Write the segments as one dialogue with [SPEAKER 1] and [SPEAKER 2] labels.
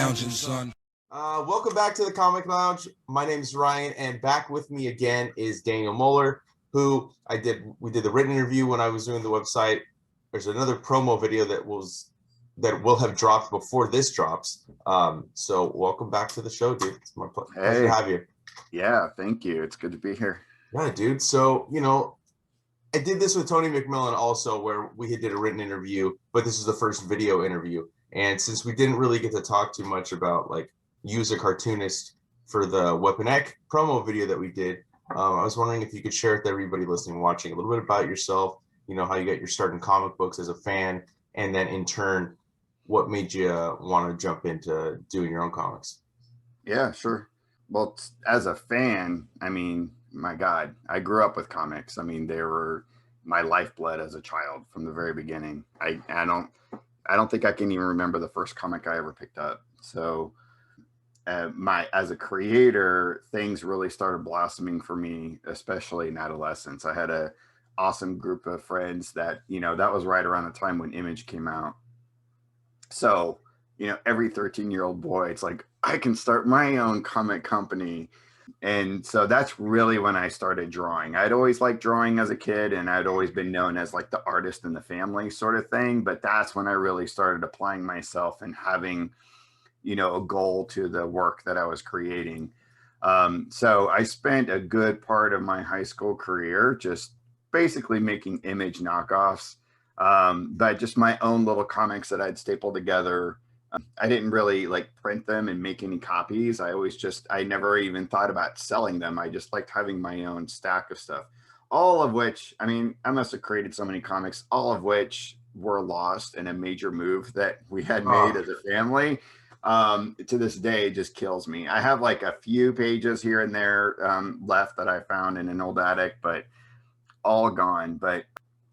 [SPEAKER 1] lounging, son.
[SPEAKER 2] Welcome back to the Comic Lounge. My name is Ryan, and back with me again is Daniel Moeller, who we did the written interview when I was doing the website. There's another promo video that will have dropped before this drops. So welcome back to the show, dude. It's my pleasure to have you.
[SPEAKER 3] Yeah, thank you. It's good to be here.
[SPEAKER 2] Yeah, dude. So, I did this with Tony McMillan also, where we did a written interview, but this is the first video interview. And since we didn't really get to talk too much about use a cartoonist for the Weapon X promo video that we did, I was wondering if you could share with everybody listening, watching a little bit about yourself, how you got your start in comic books as a fan, and then in turn, what made you want to jump into doing your own comics?
[SPEAKER 3] Yeah, sure. Well, as a fan, my God, I grew up with comics. They were my lifeblood as a child from the very beginning. I don't think I can even remember the first comic I ever picked up. So as a creator, things really started blossoming for me, especially in adolescence. I had a awesome group of friends that, that was right around the time when Image came out. So, every 13-year-old boy, it's like, I can start my own comic company. And so that's really when I started drawing. I'd always liked drawing as a kid, and I'd always been known as the artist in the family sort of thing. But that's when I really started applying myself and having, a goal to the work that I was creating. So I spent a good part of my high school career just basically making Image knockoffs, but just my own little comics that I'd staple together. I didn't really print them and make any copies. I never even thought about selling them. I just liked having my own stack of stuff, all of which, I must have created so many comics, all of which were lost in a major move that we had made as a family. To this day, just kills me. I have a few pages here and there left that I found in an old attic, but all gone. But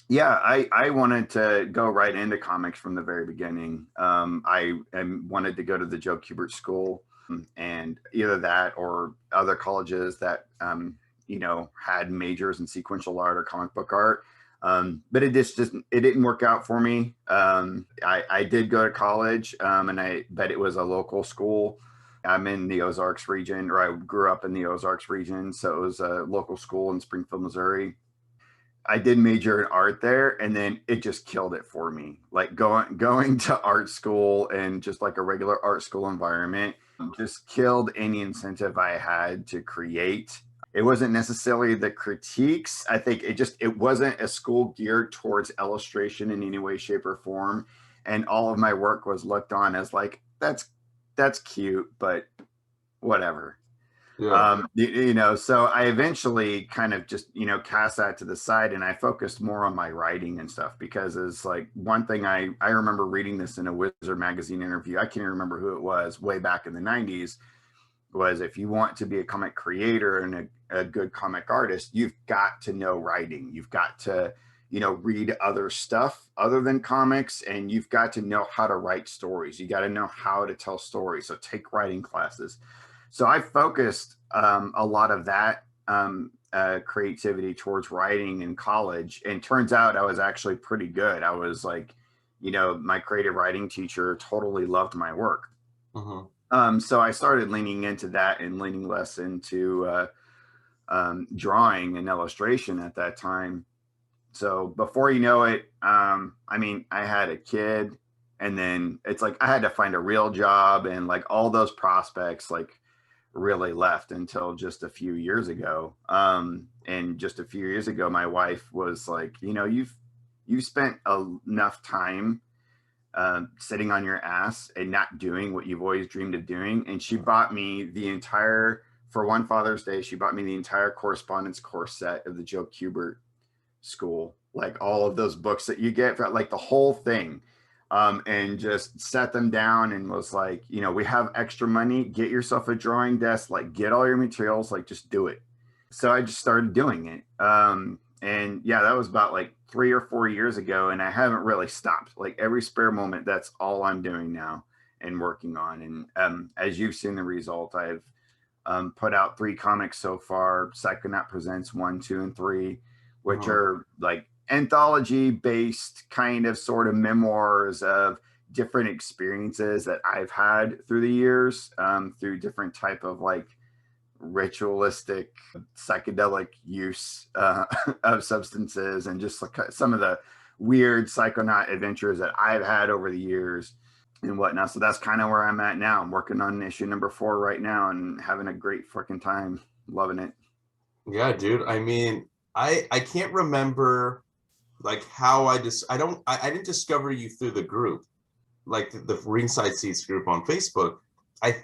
[SPEAKER 3] yeah, I wanted to go right into comics from the very beginning. I wanted to go to the Joe Kubert School, and either that or other colleges that, had majors in sequential art or comic book art. But it didn't work out for me. I did go to college, but it was a local school. I'm in the Ozarks region, or I grew up in the Ozarks region. So it was a local school in Springfield, Missouri. I did major in art there, and then it just killed it for me. Going to art school and just a regular art school environment just killed any incentive I had to create. It wasn't necessarily the critiques. I think it wasn't a school geared towards illustration in any way, shape, or form. And all of my work was looked on as that's cute, but whatever. Yeah. So I eventually kind of just, cast that to the side, and I focused more on my writing and stuff, because it's one thing I remember reading this in a Wizard magazine interview. I can't even remember who it was, way back in the 90s, was if you want to be a comic creator and a good comic artist, you've got to know writing. You've got to, read other stuff other than comics, and you've got to know how to write stories. You got to know how to tell stories. So take writing classes. So I focused a lot of that creativity towards writing in college, and turns out I was actually pretty good. I was my creative writing teacher totally loved my work. So I started leaning into that and leaning less into drawing and illustration at that time. So before you know it, I had a kid, and then it's I had to find a real job, and all those prospects really left until just a few years ago. And just a few years ago, my wife was you've spent enough time sitting on your ass and not doing what you've always dreamed of doing. And she bought me for one Father's Day, she bought me the entire correspondence course set of the Joe Kubert School, all of those books that you get, the whole thing. And just set them down and was we have extra money, get yourself a drawing desk, get all your materials, just do it. So I just started doing it. And yeah, that was about 3 or 4 years ago, and I haven't really stopped. Every spare moment, that's all I'm doing now and working on. And as you've seen the result, I've put out 3 comics so far. Psychonaut Presents 1, 2, and 3, which are anthology based kind of sort of memoirs of different experiences that I've had through the years, through different type of like ritualistic psychedelic use of substances, and just like some of the weird psychonaut adventures that I've had over the years and whatnot. So that's kind of where I'm at now. I'm working on issue number 4 right now and having a great fucking time, loving it.
[SPEAKER 2] Yeah, dude. I mean, I can't remember like how I didn't discover you through the group, like the Ringside Seats group on Facebook. I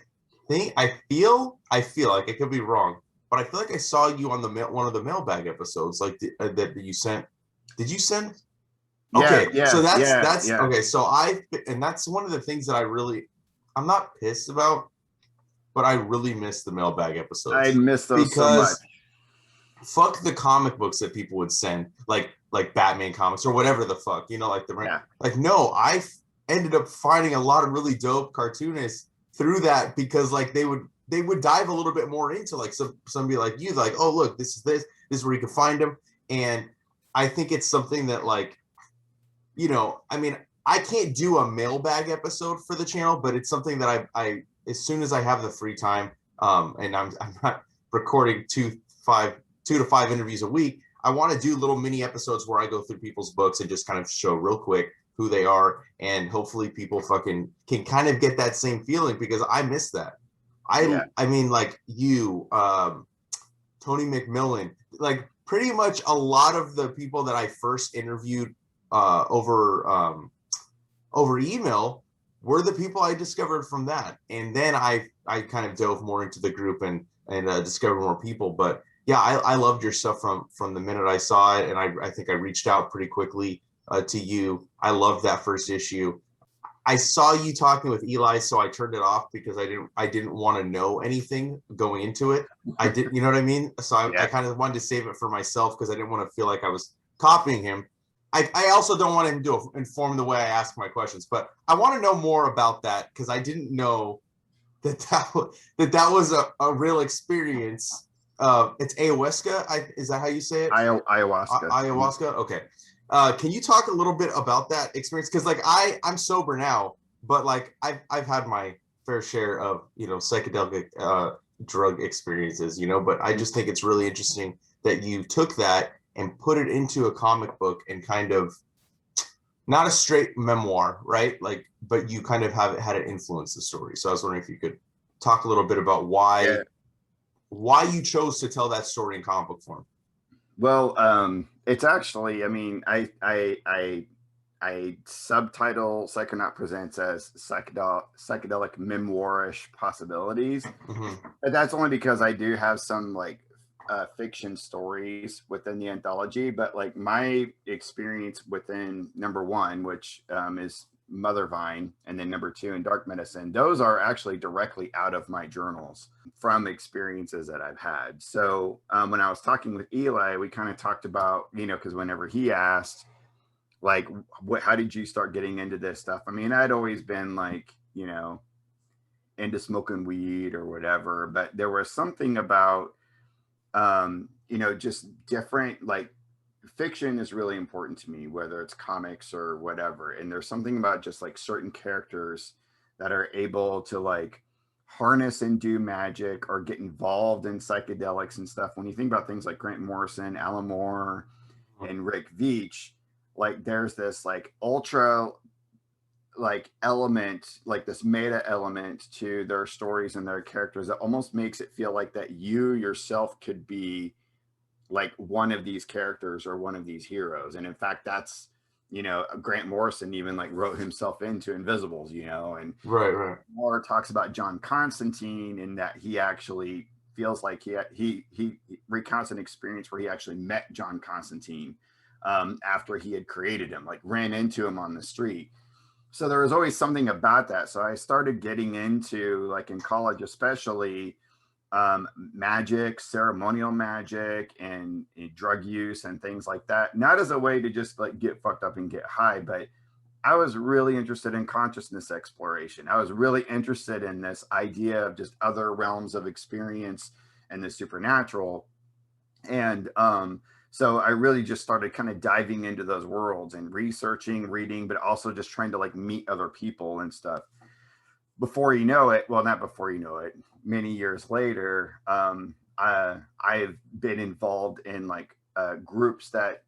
[SPEAKER 2] I feel like I could be wrong, but I feel like I saw you on the one of the mailbag episodes, like that you sent. Did you send?
[SPEAKER 3] Yeah,
[SPEAKER 2] Okay, so
[SPEAKER 3] yeah, yeah,
[SPEAKER 2] that's
[SPEAKER 3] yeah.
[SPEAKER 2] okay. So and that's one of the things that I'm not pissed about, but I really miss the mailbag
[SPEAKER 3] I
[SPEAKER 2] episodes
[SPEAKER 3] miss those so much.
[SPEAKER 2] because fuck the comic books that people would send, like Batman comics or whatever the fuck, like like no, I ended up finding a lot of really dope cartoonists through that, because like they would dive a little bit more into like somebody like you, like, oh look, this is where you can find them. And I think it's something that, like, I mean, I can't do a mailbag episode for the channel, but it's something that I as soon as I have the free time, and I'm not recording 2 to 5 interviews a week, I want to do little mini episodes where I go through people's books and just kind of show real quick who they are, and hopefully people fucking can kind of get that same feeling, because I miss that. I mean, like you, Tony McMillan, like pretty much a lot of the people that I first interviewed over email were the people I discovered from that. And then I kind of dove more into the group and discovered more people. But yeah, I loved your stuff from the minute I saw it, and I think I reached out pretty quickly to you. I loved that first issue. I saw you talking with Eli, so I turned it off because I didn't want to know anything going into it. I did, you know what I mean? So I kind of wanted to save it for myself because I didn't want to feel like I was copying him. I also don't want him to inform the way I ask my questions, but I want to know more about that, because I didn't know that was a real experience. It's ayahuasca. Is that how you say it?
[SPEAKER 3] Ayahuasca.
[SPEAKER 2] Ayahuasca. Okay. Can you talk a little bit about that experience? Because like I'm sober now, but like I've had my fair share of psychedelic drug experiences, but I just think it's really interesting that you took that and put it into a comic book, and kind of not a straight memoir, right? Like, but you kind of had it influence the story. So I was wondering if you could talk a little bit about why you chose to tell that story in comic book form.
[SPEAKER 3] Well, it's actually, I mean, I subtitle Psychonaut Presents as psychedelic memoirish possibilities.
[SPEAKER 2] Mm-hmm.
[SPEAKER 3] But that's only because I do have some like fiction stories within the anthology. But like my experience within number 1, which is Mother Vine, and then number 2 in Dark Medicine, those are actually directly out of my journals from experiences that I've had. So when I was talking with Eli, we kind of talked about, because whenever he asked, like, how did you start getting into this stuff? I mean, I'd always been like, into smoking weed or whatever, but there was something about, just different, like, fiction is really important to me, whether it's comics or whatever. And there's something about just like certain characters that are able to like harness and do magic or get involved in psychedelics and stuff. When you think about things like Grant Morrison, Alan Moore, and Rick Veitch, like there's this like ultra like element, like this meta element to their stories and their characters that almost makes it feel like that you yourself could be like one of these characters or one of these heroes. And in fact, that's, Grant Morrison even like wrote himself into Invisibles, and
[SPEAKER 2] right.
[SPEAKER 3] Moore talks about John Constantine, in that he actually feels like he recounts an experience where he actually met John Constantine after he had created him, like ran into him on the street. So there was always something about that. So I started getting into, like in college especially, magic, ceremonial magic, and drug use and things like that. Not as a way to just like get fucked up and get high, but I was really interested in consciousness exploration. I was really interested in this idea of just other realms of experience and the supernatural. And So I really just started kind of diving into those worlds and researching, reading, but also just trying to like meet other people and stuff. Before you know it, well, not before you know it, many years later, I've been involved in like groups that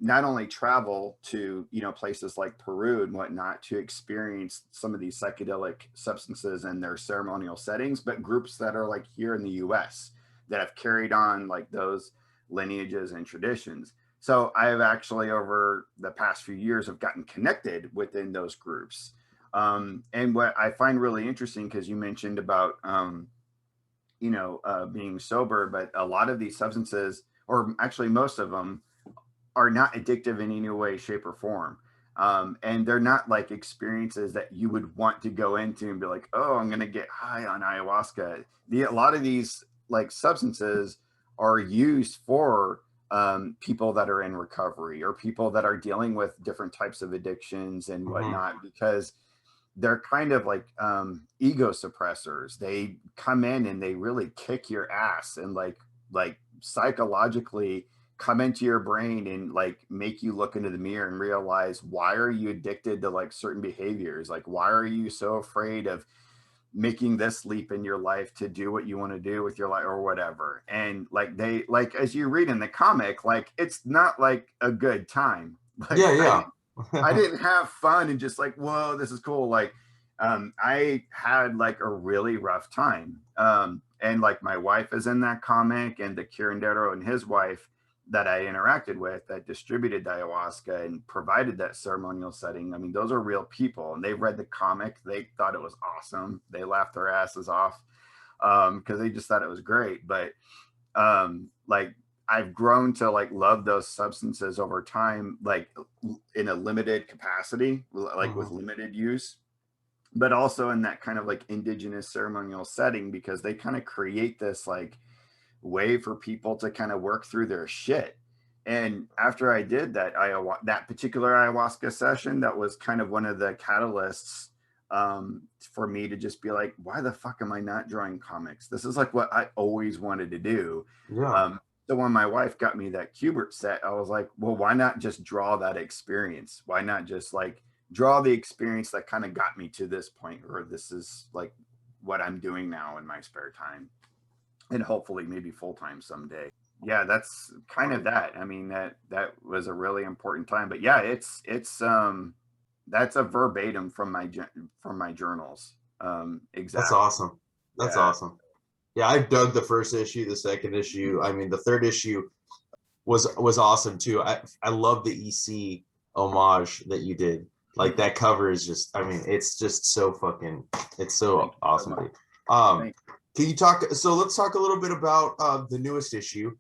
[SPEAKER 3] not only travel to, you know, places like Peru and whatnot to experience some of these psychedelic substances in their ceremonial settings, but groups that are like here in the US that have carried on like those lineages and traditions. So I've actually over the past few years have gotten connected within those groups. And what I find really interesting, because you mentioned about being sober, but a lot of these substances, or actually most of them, are not addictive in any way, shape, or form. And they're not like experiences that you would want to go into and be like, oh, I'm going to get high on ayahuasca. A lot of these like substances are used for people that are in recovery or people that are dealing with different types of addictions and whatnot, because they're kind of like ego suppressors. They come in and they really kick your ass and like psychologically come into your brain and like make you look into the mirror and realize, why are you addicted to like certain behaviors? Like, why are you so afraid of making this leap in your life to do what you want to do with your life or whatever? And like they, like as you read in the comic, like it's not like a good time. Like
[SPEAKER 2] Yeah.
[SPEAKER 3] I didn't have fun and just like, whoa, this is cool. Like, I had like a really rough time. And like my wife is in that comic, and the curandero and his wife that I interacted with that distributed ayahuasca and provided that ceremonial setting. I mean, those are real people, and they read the comic. They thought it was awesome. They laughed their asses off because they just thought it was great. But like I've grown to like love those substances over time, like in a limited capacity, like with limited use, but also in that kind of like indigenous ceremonial setting, because they kind of create this like way for people to kind of work through their shit. And after I did that particular ayahuasca session, that was kind of one of the catalysts for me to just be like, why the fuck am I not drawing comics? This is like what I always wanted to do.
[SPEAKER 2] Yeah.
[SPEAKER 3] So when my wife got me that Cubert set, I was like, well, why not just draw that experience? Why not just like draw the experience that kind of got me to this point, or this is like what I'm doing now in my spare time, and hopefully maybe full time someday. Yeah, that's kind of that. I mean, that was a really important time. But yeah, it's that's a verbatim from my journals. Exactly.
[SPEAKER 2] That's awesome. That's
[SPEAKER 3] Yeah.
[SPEAKER 2] awesome. Yeah, I dug the first issue, the second issue. I mean, the third issue was awesome too. I love the EC homage that you did. Like that cover is just, I mean, it's just so fucking, it's so awesome. Can you talk? So let's talk a little bit about the newest issue,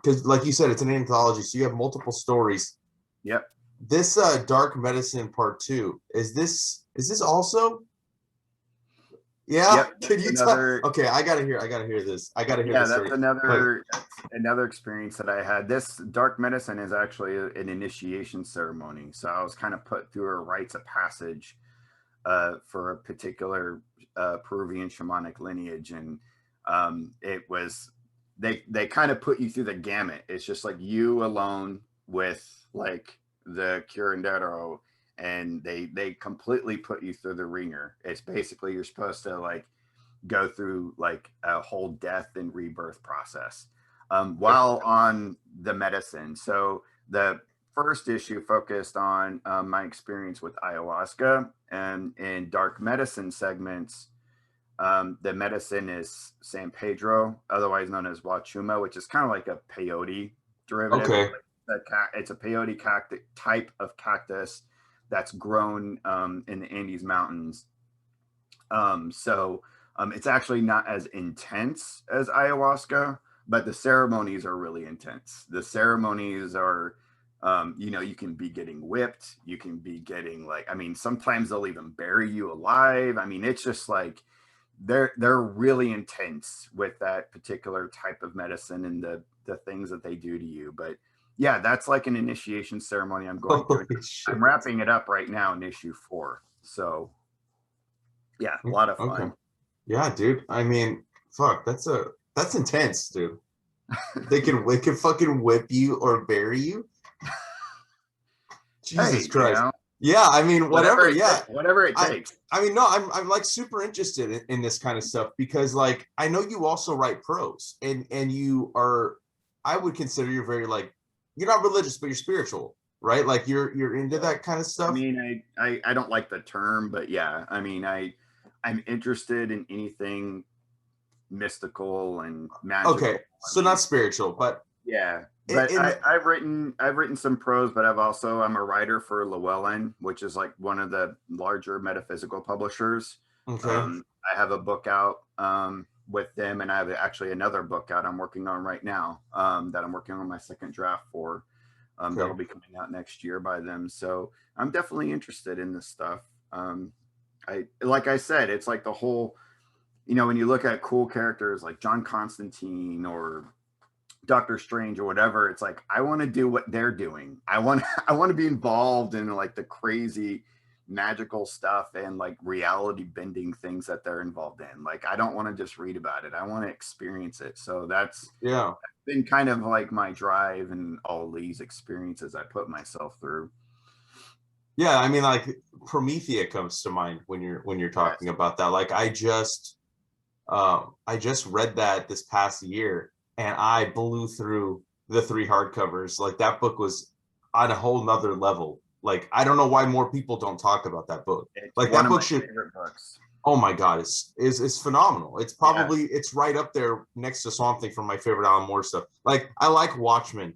[SPEAKER 2] because like you said, it's an anthology, so you have multiple stories.
[SPEAKER 3] Yep.
[SPEAKER 2] This Dark Medicine Part 2, is this also? Yeah.
[SPEAKER 3] Yep,
[SPEAKER 2] Can you
[SPEAKER 3] another,
[SPEAKER 2] tell? Okay, I gotta hear this. I gotta hear
[SPEAKER 3] yeah,
[SPEAKER 2] this
[SPEAKER 3] that's
[SPEAKER 2] story.
[SPEAKER 3] another experience that I had. This dark medicine is actually an initiation ceremony. So I was kind of put through a rites of passage for a particular Peruvian shamanic lineage. And it was, they kind of put you through the gamut. It's just like you alone with like the curandero, and they completely put you through the ringer. It's basically, you're supposed to like go through like a whole death and rebirth process while on the medicine. So the first issue focused on my experience with ayahuasca, and in dark medicine segments, the medicine is San Pedro, otherwise known as Wachuma, which is kind of like a peyote derivative.
[SPEAKER 2] Okay.
[SPEAKER 3] It's a peyote type of cactus that's grown in the Andes Mountains. It's actually not as intense as ayahuasca, but the ceremonies are really intense. The ceremonies are, you can be getting whipped. You can be getting like, I mean, sometimes they'll even bury you alive. I mean, it's just like, they're really intense with that particular type of medicine and the things that they do to you. But yeah, that's like an initiation ceremony I'm going through. I'm wrapping it up right now in issue 4. So yeah, a lot of fun.
[SPEAKER 2] Okay. Yeah, dude. I mean, fuck, that's intense, dude. They can fucking whip you or bury you. Jesus
[SPEAKER 3] Hey,
[SPEAKER 2] Christ. Yeah, I mean, whatever. Yeah,
[SPEAKER 3] whatever it takes.
[SPEAKER 2] I mean, no, I'm like super interested in this kind of stuff because like I know you also write prose and you are, I would consider you're very like, you're not religious but you're spiritual, right? Like you're into that kind of
[SPEAKER 3] I
[SPEAKER 2] stuff.
[SPEAKER 3] mean, I don't like the term, but yeah, I mean, I'm interested in anything mystical and magical.
[SPEAKER 2] Okay, so not spiritual, but
[SPEAKER 3] Yeah, but
[SPEAKER 2] in
[SPEAKER 3] I've written some prose, but I'm a writer for Llewellyn, which is like one of the larger metaphysical publishers.
[SPEAKER 2] okay,
[SPEAKER 3] I have a book out with them, and I have actually another book out I'm working on right now that I'm working on my second draft for. That'll
[SPEAKER 2] okay,
[SPEAKER 3] be coming out next year by them. So I'm definitely interested in this stuff. I like I said, it's like the whole, when you look at cool characters like John Constantine or Doctor Strange or whatever, it's like I want to do what they're doing. I want to be involved in like the crazy magical stuff and like reality bending things that they're involved in. Like I don't want to just read about it. I want to experience it. So that's
[SPEAKER 2] yeah.
[SPEAKER 3] been kind of like my drive and all these experiences I put myself through.
[SPEAKER 2] Yeah, I mean, like Promethea comes to mind when you're talking
[SPEAKER 3] Yes.
[SPEAKER 2] about that. Like I just read that this past year, and I blew through the three hardcovers. Like that book was on a whole nother level. Like I don't know why more people don't talk about that book.
[SPEAKER 3] It's
[SPEAKER 2] Like
[SPEAKER 3] one
[SPEAKER 2] that
[SPEAKER 3] of
[SPEAKER 2] book
[SPEAKER 3] my
[SPEAKER 2] should.
[SPEAKER 3] favorite books.
[SPEAKER 2] Oh my God, it's phenomenal. It's
[SPEAKER 3] Yeah.
[SPEAKER 2] probably it's right up there next to Swamp Thing for my favorite Alan Moore stuff. Like I like Watchmen,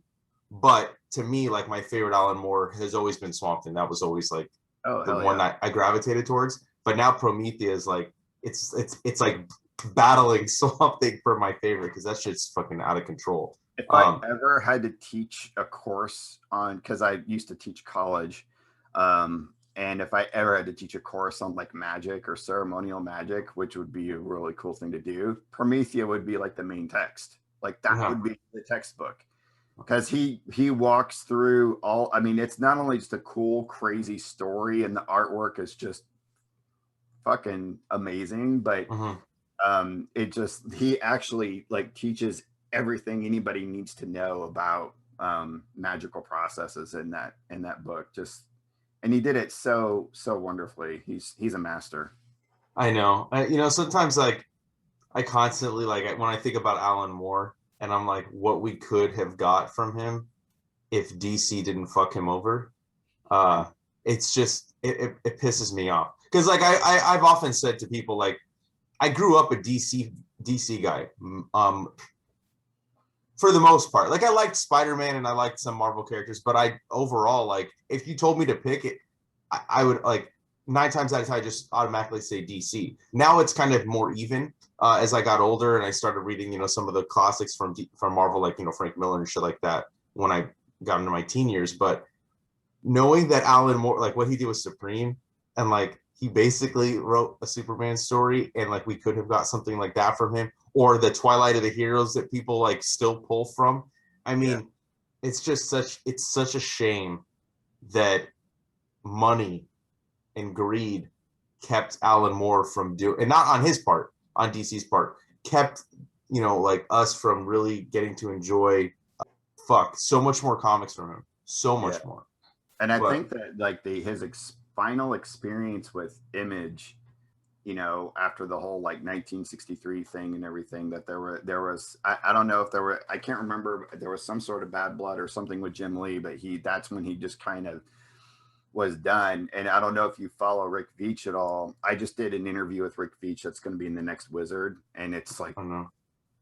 [SPEAKER 2] but to me, like my favorite Alan Moore has always been Swamp Thing. That was always like
[SPEAKER 3] Oh,
[SPEAKER 2] the
[SPEAKER 3] hell
[SPEAKER 2] one
[SPEAKER 3] yeah.
[SPEAKER 2] that I gravitated towards. But now Promethea is like it's like battling Swamp Thing for my favorite because that shit's fucking out of control.
[SPEAKER 3] If I
[SPEAKER 2] Um,
[SPEAKER 3] ever had to teach a course on, because I used to teach college, and if I ever had to teach a course on like magic or ceremonial magic, which would be a really cool thing to do, Promethea would be like the main text. Like that
[SPEAKER 2] yeah,
[SPEAKER 3] would be the textbook. Because he walks through all, I mean, it's not only just a cool, crazy story and the artwork is just fucking amazing, but
[SPEAKER 2] mhm.
[SPEAKER 3] it just he actually like teaches everything anybody needs to know about magical processes in that book. Just and he did it so wonderfully. He's a master.
[SPEAKER 2] I know. Sometimes like I constantly like when I think about Alan Moore and I'm like, what we could have got from him if DC didn't fuck him over. Uh, it's just it pisses me off because like I've often said to people like I grew up a DC guy. For the most part. Like I liked Spider-Man and I liked some Marvel characters, but I overall like if you told me to pick it, I would like 9 times out of 10 I just automatically say DC. Now it's kind of more even as I got older and I started reading, some of the classics from Marvel, like Frank Miller and shit like that when I got into my teen years. But knowing that Alan Moore, like what he did with Supreme, and like he basically wrote a Superman story, and like we could have got something like that from him, or the Twilight of the Heroes that people like still pull from. I
[SPEAKER 3] Yeah.
[SPEAKER 2] mean, it's such a shame that money and greed kept Alan Moore from doing, and not on his part, on DC's part, kept like us from really getting to enjoy so much more comics from him, so
[SPEAKER 3] Yeah.
[SPEAKER 2] much more.
[SPEAKER 3] And I
[SPEAKER 2] But
[SPEAKER 3] think that like final experience with Image, after the whole like 1963 thing and everything, that there was I don't know if there were, I can't remember, there was some sort of bad blood or something with Jim Lee, but that's when he just kind of was done. And I don't know if you follow Rick Veitch at all. I just did an interview with Rick Veitch that's going to be in the next Wizard, and it's like
[SPEAKER 2] I don't know.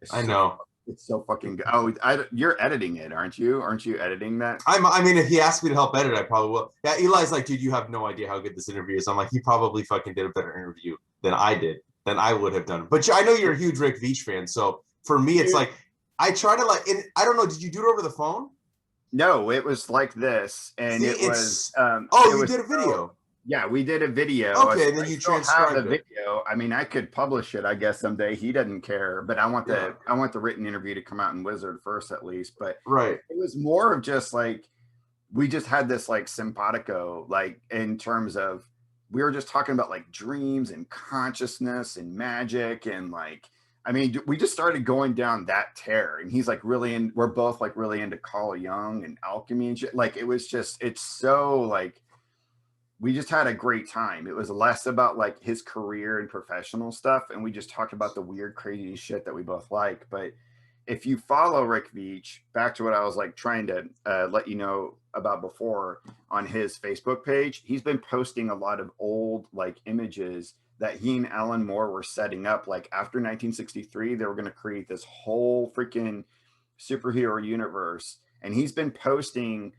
[SPEAKER 3] it's
[SPEAKER 2] I
[SPEAKER 3] so
[SPEAKER 2] know.
[SPEAKER 3] it's so fucking good. Oh, you're editing it, aren't you? Aren't you editing that?
[SPEAKER 2] I mean, if he asked me to help edit, I probably will. Yeah, Eli's like, dude, you have no idea how good this interview is. I'm like, he probably fucking did a better interview than I did, than I would have done. But I know you're a huge Rick Veitch fan, so for me, it's like I try to like. I don't know. Did you do it over the phone?
[SPEAKER 3] No, it was like this, and
[SPEAKER 2] See,
[SPEAKER 3] it was
[SPEAKER 2] oh,
[SPEAKER 3] it
[SPEAKER 2] you
[SPEAKER 3] was
[SPEAKER 2] did a video.
[SPEAKER 3] yeah, we did a video.
[SPEAKER 2] Okay, and then you
[SPEAKER 3] Still have the
[SPEAKER 2] transcribed it.
[SPEAKER 3] video. I mean, I could publish it, I guess, someday. He doesn't care, but
[SPEAKER 2] Yeah,
[SPEAKER 3] I want the written interview to come out in Wizard first, at least. But
[SPEAKER 2] right.
[SPEAKER 3] it was more of just like we just had this like simpatico, like in terms of we were just talking about like dreams and consciousness and magic and like I mean, we just started going down that tear, and he's like really in. We're both like really into Carl Jung and alchemy and shit. Like it was just, it's so like we just had a great time. It was less about like his career and professional stuff, and we just talked about the weird, crazy shit that we both like. But if you follow Rick Veitch, back to what I was like trying to let you know about before on his Facebook page, he's been posting a lot of old like images that he and Alan Moore were setting up. Like after 1963, they were going to create this whole freaking superhero universe, and he's been posting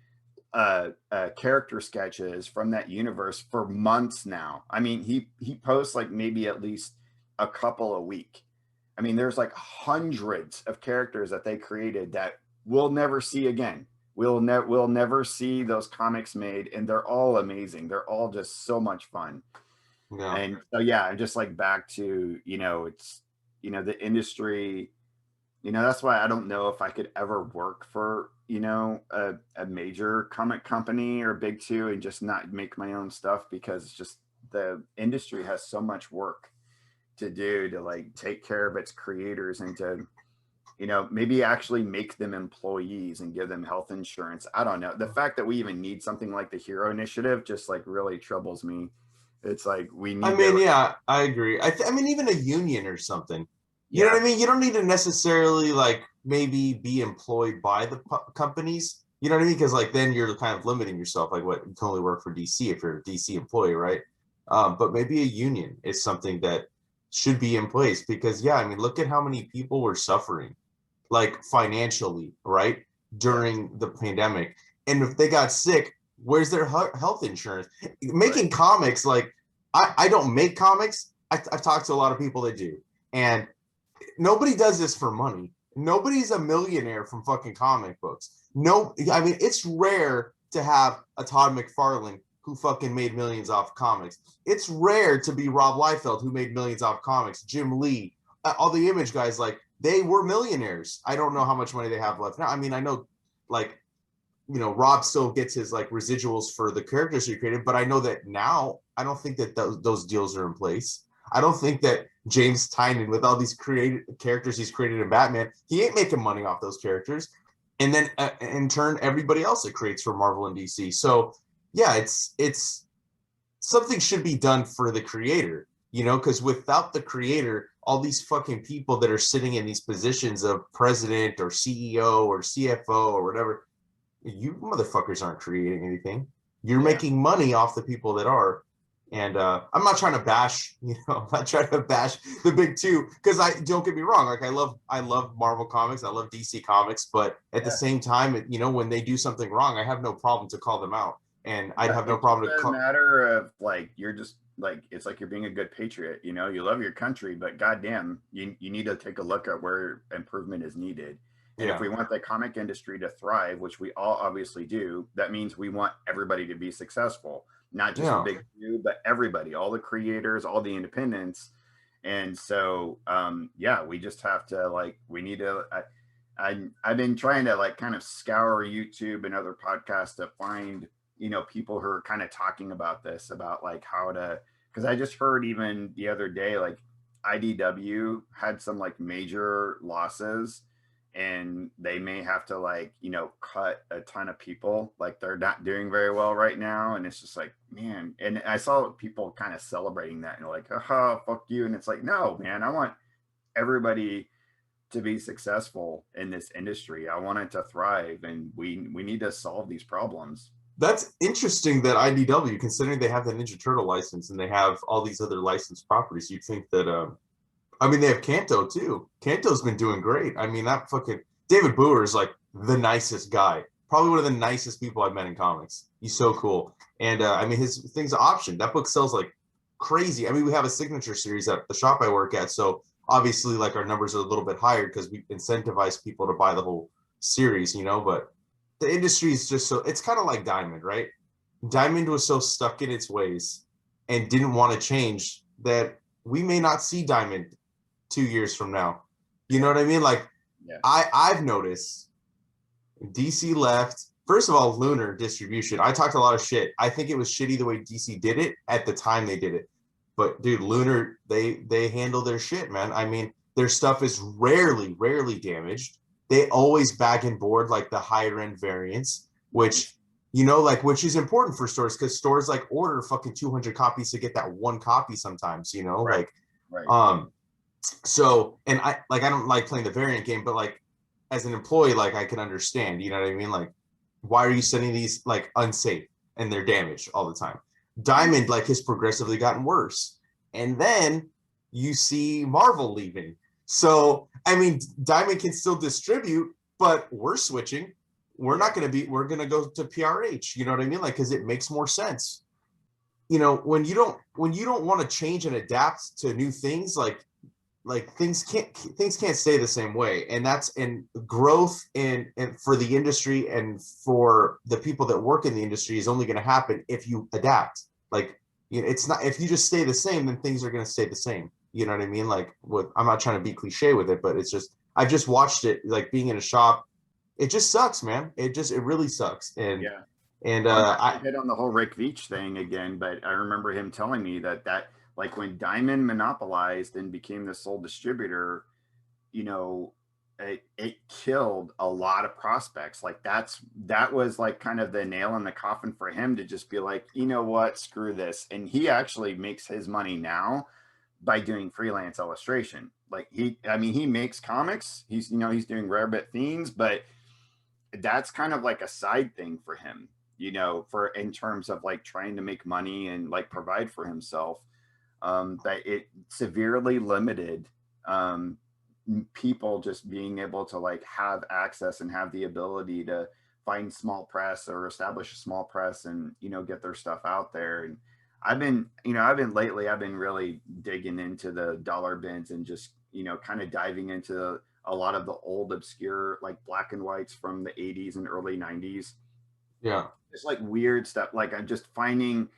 [SPEAKER 3] character sketches from that universe for months now. I mean, he posts like maybe at least a couple a week. I mean, there's like hundreds of characters that they created that we'll never see again. We'll never see those comics made, and they're all amazing. They're all just so much fun.
[SPEAKER 2] Yeah.
[SPEAKER 3] And so yeah, I'm just like back to, it's, the industry, that's why I don't know if I could ever work for, a major comic company or big two and just not make my own stuff, because it's just the industry has so much work to do to like take care of its creators and to, maybe actually make them employees and give them health insurance. I don't know. The fact that we even need something like the Hero Initiative just like really troubles me. It's like we need.
[SPEAKER 2] I mean, yeah, I agree. I mean, even a union or something. You know what I mean? You don't need to necessarily like maybe be employed by the companies. You know what I mean? Because like then you're kind of limiting yourself. Like what, you can only work for DC if you're a DC employee, right? But maybe a union is something that should be in place, because yeah, I mean, look at how many people were suffering, like financially, right, during the pandemic, and if they got sick, where's their health insurance? Making comics, like I don't make comics. I've talked to a lot of people that do, and nobody does this for money. Nobody's a millionaire from fucking comic books. No, I mean, it's rare to have a Todd McFarlane who fucking made millions off comics. It's rare to be Rob Liefeld who made millions off comics. Jim Lee, all the Image guys, like they were millionaires. I don't know how much money they have left now. I mean, I know like, Rob still gets his like residuals for the characters he created, but I know that now I don't think that those deals are in place. I don't think that James Tynion, with all these created characters he's created in Batman, he ain't making money off those characters. And then in turn, everybody else that creates for Marvel and DC. So yeah, it's something should be done for the creator, because without the creator, all these fucking people that are sitting in these positions of president or CEO or CFO or whatever, you motherfuckers aren't creating anything. You're making money off the people that are. And I'm not trying to bash, I'm not trying to bash the big two, because don't get me wrong, like I love Marvel comics, I love DC comics, but at the same time, when they do something wrong, I have no problem to call them out, and I'd have no problem to call.
[SPEAKER 3] It's a matter of like you're just like, it's like you're being a good patriot, you love your country, but goddamn, you need to take a look at where improvement is needed. And if we want the comic industry to thrive, which we all obviously do, that means we want everybody to be successful. Not just the big few, but everybody, all the creators, all the independents. And so, we just have to like, we need to, I've been trying to like kind of scour YouTube and other podcasts to find, people who are kind of talking about this, about like how to, because I just heard even the other day, like IDW had some like major losses, and they may have to like, cut a ton of people. Like they're not doing very well right now. And it's just like, man. And I saw people kind of celebrating that and like, oh, fuck you. And it's like, no, man, I want everybody to be successful in this industry. I want it to thrive, and we need to solve these problems.
[SPEAKER 2] That's interesting that IDW, considering they have the Ninja Turtle license and they have all these other licensed properties, you'd think that, they have Kanto too. Kanto's been doing great. I mean, that fucking David Boer is like the nicest guy. Probably one of the nicest people I've met in comics. He's so cool. And his thing's an option. That book sells like crazy. I mean, we have a signature series at the shop I work at. So obviously like our numbers are a little bit higher because we incentivize people to buy the whole series, but the industry is just so, it's kind of like Diamond, right? Diamond was so stuck in its ways and didn't want to change that we may not see Diamond 2 years from now. You know what I mean? Like I've noticed DC left. First of all, Lunar distribution. I talked a lot of shit. I think it was shitty the way DC did it at the time they did it. But dude, Lunar, they handle their shit, man. I mean, Their stuff is rarely damaged. They always bag and board like the higher end variants, which, you know, like, which is important for stores, because stores like order fucking 200 copies to get that one copy sometimes, you know,
[SPEAKER 3] Right.
[SPEAKER 2] like, so, and I don't like playing the variant game, but like as an employee, like I can understand, you know what I mean? Like, why are you sending these like unsafe and they're damaged all the time? Diamond like has progressively gotten worse. And then you see Marvel leaving. So, I mean, Diamond can still distribute, but we're switching. We're not going to be, we're going to go to PRH, you know what I mean? Like, cause it makes more sense. You know, when you don't want to change and adapt to new things, like things can't stay the same way. And that's, and growth and for the industry and for the people that work in the industry is only going to happen if you adapt. Like, you know, it's not, if you just stay the same, then things are going to stay the same. You know what I mean? Like, what, I'm not trying to be cliche with it, but it's just, I've just watched it, like being in a shop. It just sucks, man. It really sucks. And
[SPEAKER 3] I hit on the whole Rick Veitch thing again, but I remember him telling me that like when Diamond monopolized and became the sole distributor, you know, it killed a lot of prospects. Like that was like kind of the nail in the coffin for him to just be like, you know what, screw this. And he actually makes his money now by doing freelance illustration. Like he makes comics. He's doing rare bit themes, but that's kind of like a side thing for him, you know, for in terms of like trying to make money and like provide for himself. That it severely limited people just being able to like have access and have the ability to find small press or establish a small press and, you know, get their stuff out there. And I've been really digging into the dollar bins and just, you know, kind of diving into a lot of the old obscure like black and whites from the 80s and early 90s.
[SPEAKER 2] yeah.
[SPEAKER 3] It's like weird stuff. Like I'm just finding,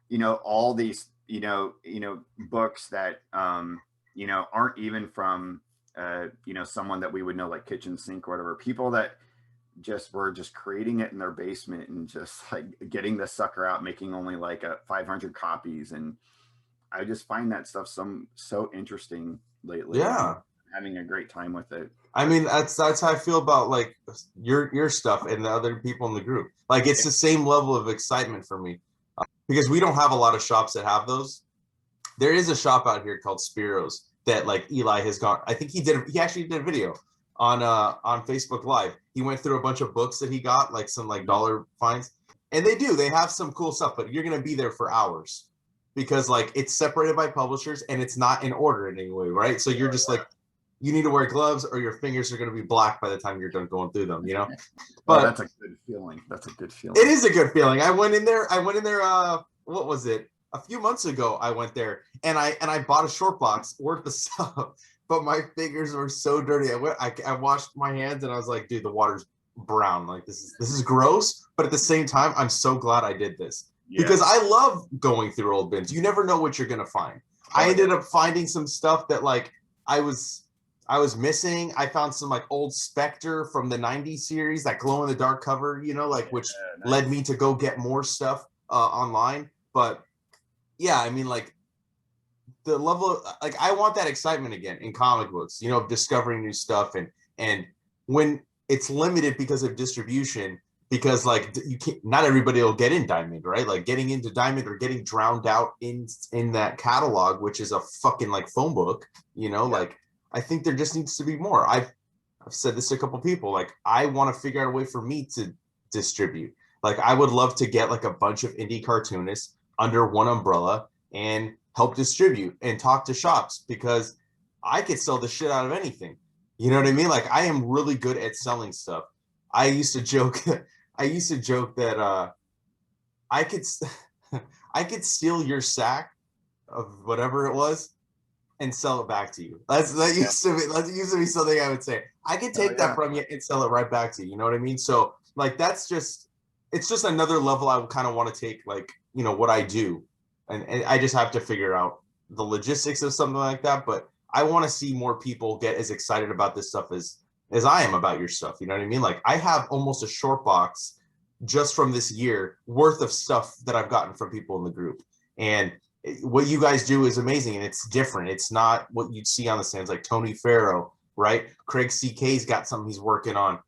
[SPEAKER 3] you know, all these, you know, books that, you know, aren't even from, you know, someone that we would know, like Kitchen Sink or whatever, people that just were just creating it in their basement and just like getting the sucker out, making only like 500 copies. And I just find that stuff so interesting lately.
[SPEAKER 2] Yeah.
[SPEAKER 3] Having a great time with it.
[SPEAKER 2] I mean, that's how I feel about like your stuff and the other people in the group. Like, it's the same level of excitement for me, because we don't have a lot of shops that have those. There is a shop out here called Spiro's that like Eli has gone. I think he actually did a video on Facebook Live. He went through a bunch of books that he got, like some like dollar finds, and they have some cool stuff, but you're gonna be there for hours because like it's separated by publishers and it's not in order in any way, right? So you're just like, you need to wear gloves or your fingers are going to be black by the time you're done going through them, you know? But
[SPEAKER 3] that's a good feeling. That's a good feeling.
[SPEAKER 2] It is a good feeling. I went in there, what was it? A few months ago, I went there and I bought a short box worth of stuff, but my fingers were so dirty. I washed my hands and I was like, dude, the water's brown. Like, this is gross. But at the same time, I'm so glad I did this because I love going through old bins. You never know what you're going to find. I ended up finding some stuff that like I was missing. I found some like old Spectre from the 90s series, that glow in the dark cover, you know, like, which led me to go get more stuff online. But yeah, I mean, like the level of, like, I want that excitement again in comic books, you know, of discovering new stuff. And when it's limited because of distribution, because like you can't, not everybody will get in Diamond, right? Like getting into Diamond or getting drowned out in that catalog, which is a fucking like phone book, you know, like, I think there just needs to be more. I've said this to a couple people. Like, I want to figure out a way for me to distribute. Like, I would love to get like a bunch of indie cartoonists under one umbrella and help distribute and talk to shops, because I could sell the shit out of anything. You know what I mean? Like, I am really good at selling stuff. I used to joke that I could I could steal your sack of whatever it was and sell it back to you. That used to be something I would say. I could take that from you and sell it right back to you. You know what I mean? So like, it's just another level I would kind of want to take, like, you know, what I do. And I just have to figure out the logistics of something like that. But I want to see more people get as excited about this stuff as I am about your stuff. You know what I mean? Like, I have almost a short box just from this year worth of stuff that I've gotten from people in the group. And what you guys do is amazing, and it's different. It's not what you'd see on the stands, like Tony Farrow, right? Craig CK's got something he's working on.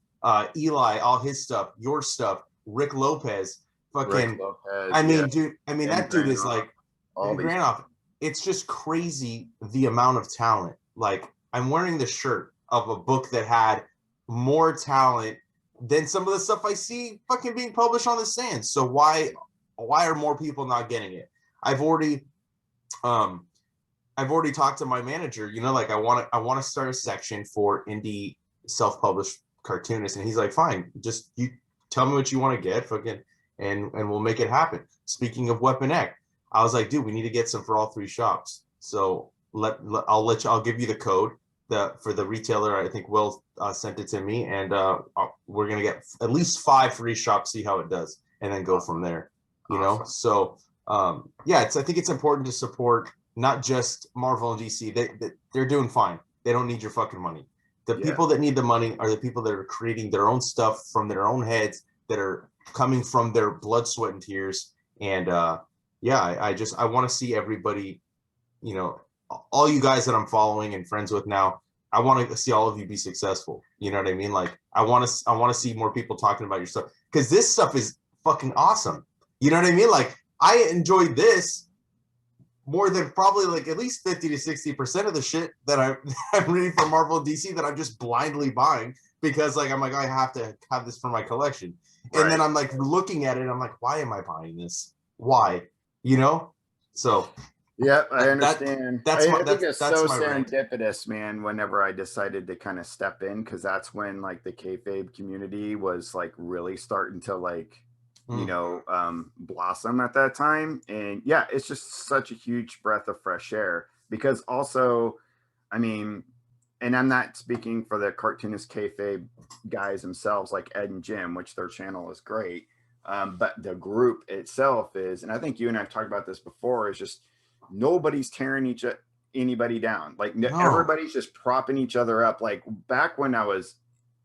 [SPEAKER 2] Eli, all his stuff, your stuff, Rick Lopez, fucking.
[SPEAKER 3] Rick Lopez,
[SPEAKER 2] I mean,
[SPEAKER 3] yeah.
[SPEAKER 2] dude. I mean,
[SPEAKER 3] And
[SPEAKER 2] that dude is like
[SPEAKER 3] all these
[SPEAKER 2] Granoff. It's just crazy the amount of talent. Like, I'm wearing the shirt of a book that had more talent than some of the stuff I see fucking being published on the stands. So why are more people not getting it? I've already talked to my manager, you know, like I want to start a section for indie self-published cartoonists, and he's like, fine, just you tell me what you want to get, fucking, and we'll make it happen. Speaking of Weapon X, I was like, dude, we need to get some for all 3 shops. So I'll give you the code for the retailer. I think Will sent it to me, and we're gonna get at least 5 for each shop, see how it does, and then go from there. You know, so yeah, I think it's important to support not just Marvel and DC. They're doing fine. They don't need your fucking money. The people that need the money are the people that are creating their own stuff from their own heads, that are coming from their blood, sweat, and tears. And yeah, I want to see everybody, you know, all you guys that I'm following and friends with now. I want to see all of you be successful. You know what I mean? Like, I want to see more people talking about your stuff, because this stuff is fucking awesome. You know what I mean? Like, I enjoyed this more than probably like at least 50 to 60% of the shit that I'm reading from Marvel and DC that I'm just blindly buying, because like I'm like, I have to have this for my collection. Right. And then I'm like looking at it, I'm like, why am I buying this? Why? You know? So
[SPEAKER 3] yeah, I understand. I think it's so
[SPEAKER 2] serendipitous,
[SPEAKER 3] man, whenever I decided to kind of step in, because that's when like the kayfabe community was like really starting to like, you know, blossom at that time. And yeah, it's just such a huge breath of fresh air, because also, I mean, and I'm not speaking for the cartoonist kayfabe guys themselves, like Ed and Jim, which their channel is great. But the group itself is, and I think you and I've talked about this before, is just nobody's tearing anybody down. Like everybody's just propping each other up. Like back when I was,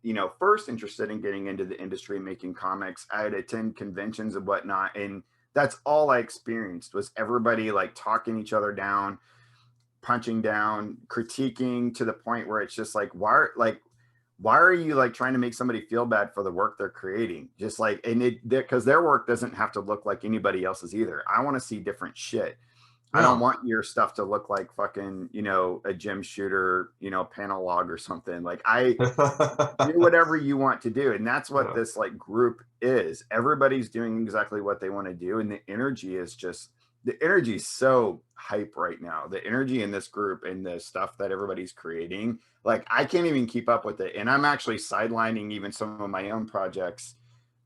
[SPEAKER 3] you know, first interested in getting into the industry, making comics, I'd attend conventions and whatnot. And that's all I experienced, was everybody like talking each other down, punching down, critiquing, to the point where it's just like, why are you like trying to make somebody feel bad for the work they're creating? Just like, and because their work doesn't have to look like anybody else's either. I want to see different shit. Yeah. I don't want your stuff to look like fucking, you know, a Jim Shooter, you know, panel log or something. Like, I do whatever you want to do. And that's what this like group is. Everybody's doing exactly what they want to do. And the energy is so hype right now. The energy in this group and the stuff that everybody's creating, like I can't even keep up with it. And I'm actually sidelining even some of my own projects,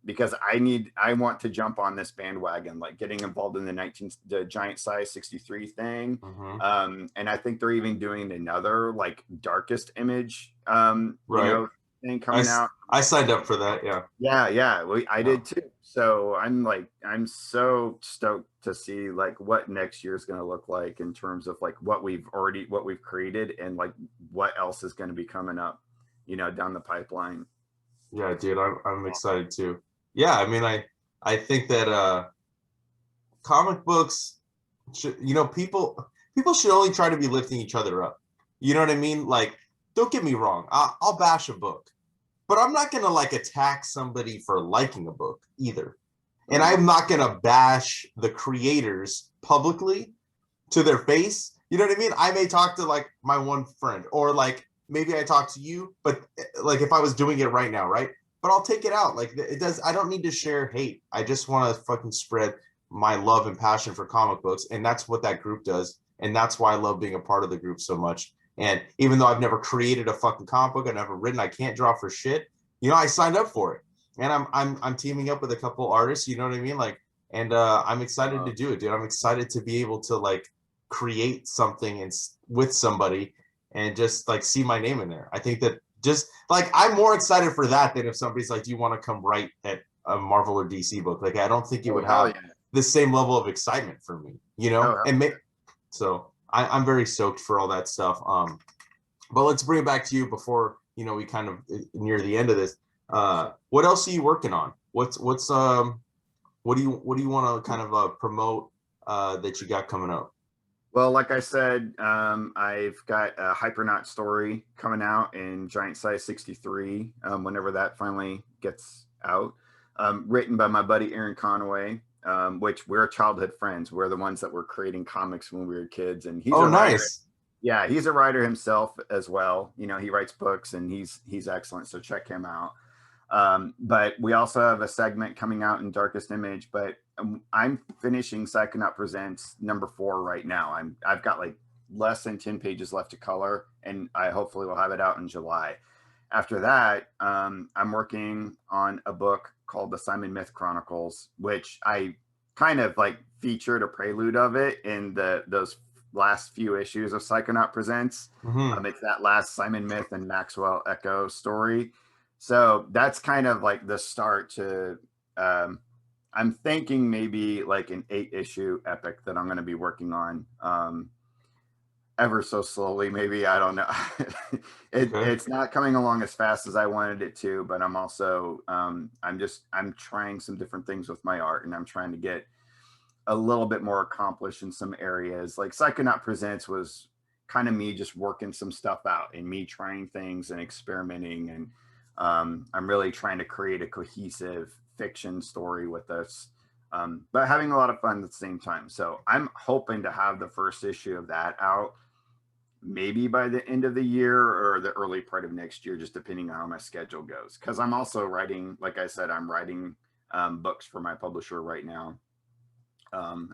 [SPEAKER 3] because I want to jump on this bandwagon, like getting involved in the giant size 63 thing. And I think they're even doing another like darkest image, you know, thing coming out.
[SPEAKER 2] I signed up for that.
[SPEAKER 3] Yeah. I did too. So I'm so stoked to see like what next year is going to look like in terms of like what we've created, and like what else is going to be coming up, you know, down the pipeline.
[SPEAKER 2] Yeah, dude, I'm excited too. Yeah, I mean, I think that comic books should, you know, people should only try to be lifting each other up. You know what I mean? Like, don't get me wrong, I'll bash a book, but I'm not gonna like attack somebody for liking a book either. And I'm not gonna bash the creators publicly to their face. You know what I mean? I may talk to like my one friend, or like maybe I talk to you, but like if I was doing it right now, right? But I'll take it out. Like it does. I don't need to share hate. I just want to fucking spread my love and passion for comic books. And that's what that group does. And that's why I love being a part of the group so much. And even though I've never created a fucking comic book, I've never written, I can't draw for shit, you know, I signed up for it. And I'm teaming up with a couple artists, you know what I mean? Like, and I'm excited to do it, dude. I'm excited to be able to like create something with somebody and just like see my name in there. I think that just like, I'm more excited for that than if somebody's like, do you want to come write at a Marvel or DC book? Like, I don't think you would have the same level of excitement for me, you know? So I'm very stoked for all that stuff. But let's bring it back to you before, you know, we kind of near the end of this. What else are you working on? What do you want to kind of promote that you got coming up?
[SPEAKER 3] Well, like I said, I've got a Hypernaut story coming out in Giant Size 63 whenever that finally gets out. Written by my buddy Aaron Conaway, which we're childhood friends. We're the ones that were creating comics when we were kids, and he's
[SPEAKER 2] Oh,
[SPEAKER 3] a writer.
[SPEAKER 2] nice.
[SPEAKER 3] Yeah, he's a writer himself as well. You know, he writes books and he's excellent. So check him out. But we also have a segment coming out in Darkest Image. But I'm finishing Psychonaut Presents #4 right now. I've got like less than 10 pages left to color, and I hopefully will have it out in July. After that, I'm working on a book called the Simon Myth Chronicles, which I kind of like featured a prelude of it in those last few issues of Psychonaut Presents. It's that last Simon Myth and Maxwell Echo story. So that's kind of like the start to, I'm thinking maybe like an 8-issue epic that I'm going to be working on ever so slowly. Maybe, I don't know. It's not coming along as fast as I wanted it to, but I'm also, I'm trying some different things with my art, and I'm trying to get a little bit more accomplished in some areas. Like Psychonaut Presents was kind of me just working some stuff out and me trying things and experimenting. And I'm really trying to create a cohesive fiction story with this, but having a lot of fun at the same time. So I'm hoping to have the first issue of that out maybe by the end of the year or the early part of next year, just depending on how my schedule goes. Because I'm also writing, like I said, I'm writing books for my publisher right now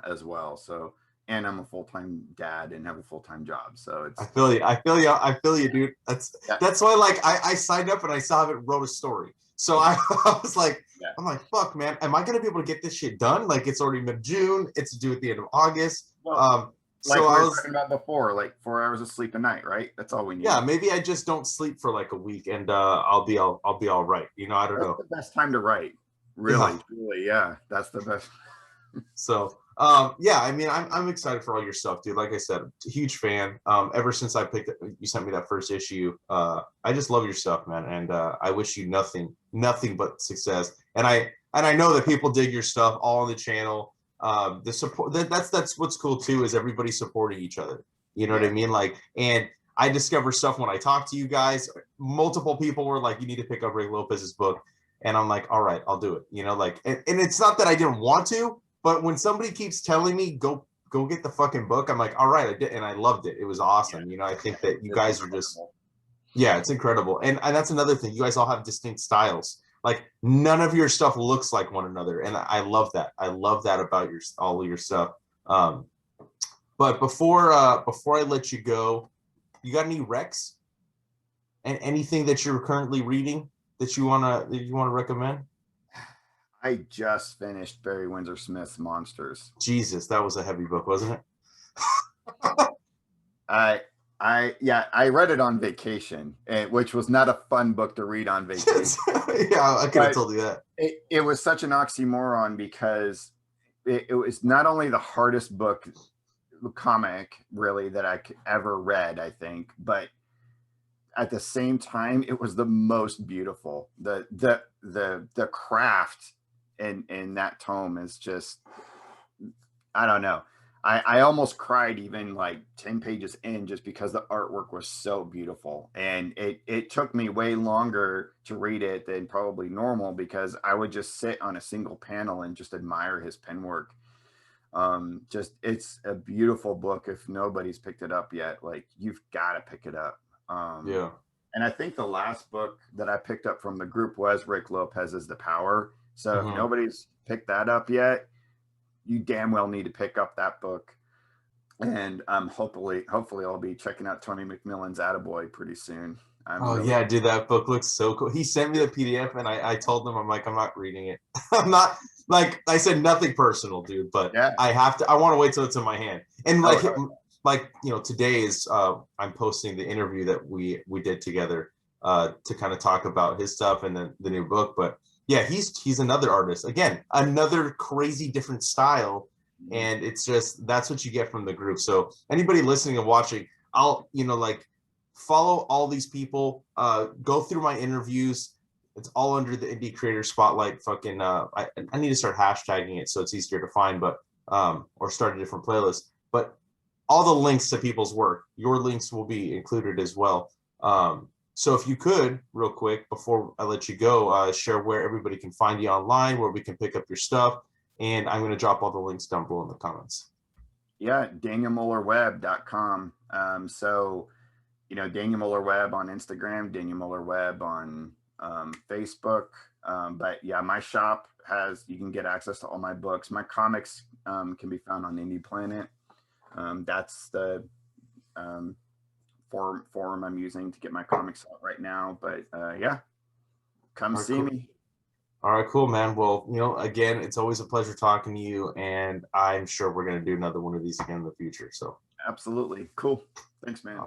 [SPEAKER 3] as well. So, and I'm a full-time dad and have a full-time job. So it's,
[SPEAKER 2] I feel you, dude. That's why, like, I signed up and I saw it wrote a story. So I was like, I'm like, fuck, man, am I gonna be able to get this shit done? Like, it's already mid-June, it's due at the end of August.
[SPEAKER 3] Well, like
[SPEAKER 2] so
[SPEAKER 3] we
[SPEAKER 2] I
[SPEAKER 3] were
[SPEAKER 2] was
[SPEAKER 3] talking about before, like 4 hours of sleep a night, right? That's all we need.
[SPEAKER 2] Yeah, maybe I just don't sleep for like a week, and I'll be all right. You know, I don't know.
[SPEAKER 3] That's the best time to write. Really, really, yeah, that's the best.
[SPEAKER 2] So, yeah, I mean, I'm excited for all your stuff, dude. Like I said, huge fan. Ever since you sent me that first issue, I just love your stuff, man, and I wish you nothing but success. And I know that people dig your stuff all on the channel. The support that's what's cool too, is everybody supporting each other. You know what I mean? Like, and I discover stuff when I talk to you guys. Multiple people were like, you need to pick up Rick Lopez's book. And I'm like, all right, I'll do it. You know, like, and it's not that I didn't want to, but when somebody keeps telling me, go get the fucking book, I'm like, all right, I did. And I loved it. It was awesome. You know, I think that you guys are just, it's incredible. And that's another thing. You guys all have distinct styles. Like, none of your stuff looks like one another. And I love that. I love that about all of your stuff. But before I let you go, you got any recs and anything that you're currently reading that you wanna recommend?
[SPEAKER 3] I just finished Barry Windsor Smith's Monsters.
[SPEAKER 2] Jesus, that was a heavy book, wasn't
[SPEAKER 3] it? I read it on vacation, which was not a fun book to read on vacation.
[SPEAKER 2] Yeah, I could have told you that.
[SPEAKER 3] It was such an oxymoron because it was not only the hardest comic really that I ever read, I think, but at the same time it was the most beautiful. The craft in that tome is just, I don't know, I almost cried even like 10 pages in, just because the artwork was so beautiful. And it took me way longer to read it than probably normal, because I would just sit on a single panel and just admire his pen work. It's a beautiful book. If nobody's picked it up yet, like, you've got to pick it up. And I think the last book that I picked up from the group was Rick Lopez's The Power. So if nobody's picked that up yet, you damn well need to pick up that book. And hopefully I'll be checking out Tony McMillan's Attaboy pretty soon.
[SPEAKER 2] Yeah, dude, that book looks so cool. He sent me the PDF, and I told him, I'm like, I'm not reading it. I'm not, like, I said, nothing personal, dude, but I want to wait till it's in my hand. And like, you know, today is I'm posting the interview that we did together to kind of talk about his stuff and then the new book. But yeah, he's another artist, again, another crazy different style, and it's just, that's what you get from the group. So anybody listening and watching, I'll, you know, like, follow all these people, go through my interviews. It's all under the Indie Creator Spotlight fucking I need to start hashtagging it so it's easier to find. But or start a different playlist. But all the links to people's work, your links will be included as well. So if you could, real quick, before I let you go, share where everybody can find you online, where we can pick up your stuff. And I'm going to drop all the links down below in the comments.
[SPEAKER 3] Yeah, danielmullerweb.com. So, Daniel Muller Web on Instagram, Daniel Muller Web on Facebook. But yeah, my shop you can get access to all my books. My comics can be found on Indie Planet. That's the forum I'm using to get my comics out right now. But yeah, come see me.
[SPEAKER 2] All right, cool, man. Well, again, it's always a pleasure talking to you, and I'm sure we're going to do another one of these again in the future. So
[SPEAKER 3] absolutely. Cool. Thanks, man.